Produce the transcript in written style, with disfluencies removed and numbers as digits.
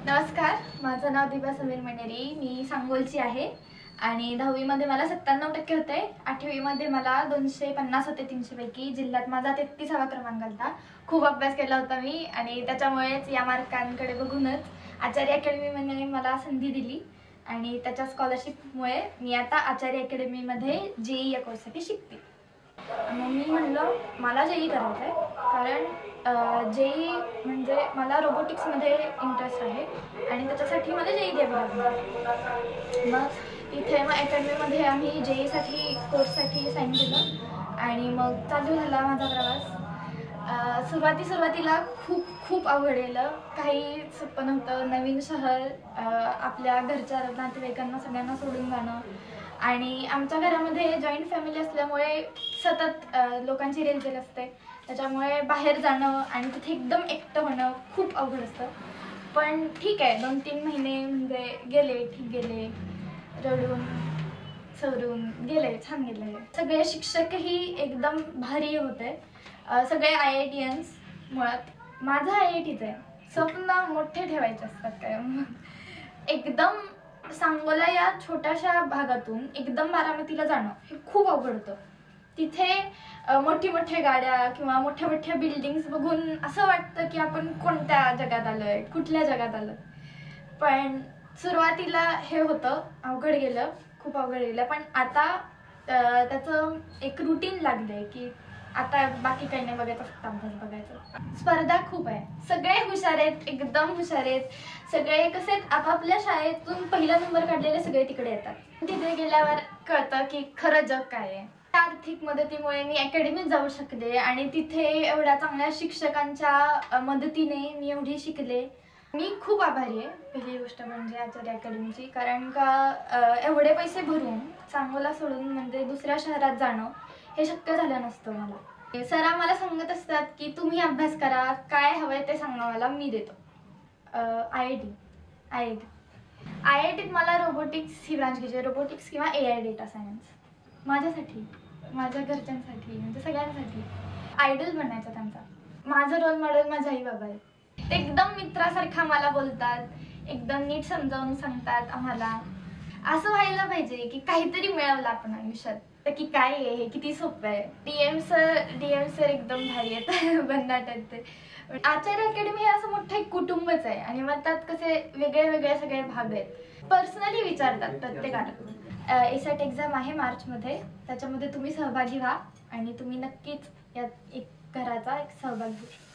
नमस्कार, माझं नाव दीपा समीर मनेरी। मी सांगोलची आहे आणि 10वी मध्ये मला 97% होते। 8वी मध्ये मला 250 होते 300 पैकी। जिल्ह्यात माझा 33वा क्रमांक आला। खूप अभ्यास केला होता मी आणि त्याच्यामुळेच या मार्कांकडे बघूनच आचार्य अकॅडमीने मला संधी दिली आणि त्याच्या स्कॉलरशिपमुळे मी आता आचार्य अकॅडमीमध्ये जेई या कोर्ससाठी शिकते। मग मी म्हणलं मला जेई करायचं आहे, कारण जेई म्हणजे मला रोबोटिक्समध्ये इंटरेस्ट आहे आणि त्याच्यासाठी मला जेई द्यावी लागली। मग इथे मग अकॅडमीमध्ये आम्ही जेईसाठी कोर्ससाठी साईन केलं आणि मग चालू झाला माझा प्रवास। सुरुवातीला खूप अवघड गेलं, काही सोपं नव्हतं। नवीन शहर, आपल्या घरच्या नातेवाईकांना सगळ्यांना सोडून जाणं आणि आमच्या घरामध्ये जॉईंट फॅमिली असल्यामुळे सतत लोकांची रेलचेल असते, त्याच्यामुळे बाहेर जाणं आणि तिथे एकदम एकटं होणं खूप अवघड असतं। पण ठीक आहे, 2-3 महिने म्हणजे गेले, रडून सवरून गेले, छान गेले। सगळे शिक्षकही एकदम भारी होते, सगळे IITians। मुळात माझं IITच आहे। स्वप्न मोठे ठेवायचे असतात काय, एकदम सांगोला या छोट्याशा भागातून एकदम बारामतीला जाणं हे खूप अवघड होतं। तिथे मोठ्या गाड्या किंवा मोठ्या बिल्डिंग्स बघून असं वाटतं की आपण कोणत्या जगात आलोय, कुठल्या जगात आलोय। पण सुरुवातीला हे होतं, अवघड गेलं, खूप अवघड गेलं। पण आता त्याचं एक रुटीन लागलंय की आता बाकी काही नाही बघायचं, फक्त अभ्यास बघायचं। स्पर्धा खूप आहे, सगळे हुशार आहेत, एकदम हुशार आहेत। सगळे कसे आपापल्या शाळेतून पहिला नंबर काढलेले सगळे तिकडे येतात। तिथे गेल्यावर कळतं की खरं जग काय आहे। आर्थिक मदतीमुळे मी अकॅडमीत जाऊ शकले आणि तिथे एवढ्या चांगल्या शिक्षकांच्या मदतीने मी एवढी शिकले। मी खूप आभारी आहे पहिली गोष्ट म्हणजे आचार्य अकॅडमीची, कारण का एवढे पैसे भरून सांगोला सोडून म्हणजे दुसऱ्या शहरात जाणं हे शक्य झालं नसतं मला। सर आम्हाला सांगत असतात की तुम्ही अभ्यास करा, काय हवंय ते सांगा मला, मी देतो। IITत मला रोबोटिक्स ही ब्रांच घ्यायची, रोबोटिक्स किंवा AI डेटा सायन्स। माझ्यासाठी, माझ्या घरच्यांसाठी, म्हणजे सगळ्यांसाठी आयडल बनायचा त्यांचा। माझं रोल मॉडेल माझे आई बाबा आहेत। ते एकदम मित्रासारखा मला बोलतात, एकदम नीट समजावून सांगतात आम्हाला। असं व्हायला पाहिजे की काहीतरी मिळवलं आपण आयुष्यात, तर की काय आहे हे किती सोपं आहे। DM सर एकदम भारी आहेत, भन्नाट आहेत ते। आचार्य अकॅडमी हे असं मोठं एक कुटुंबच आहे आणि मग त्यात कसे वेगळे सगळे भाग आहेत। पर्सनली विचारतात प्रत्येकाला। ASAT एक्झाम आहे मार्चमध्ये, त्याच्यामध्ये तुम्ही सहभागी व्हा आणि तुम्ही नक्कीच यात एक घराचा एक सहभाग घेऊ शकता।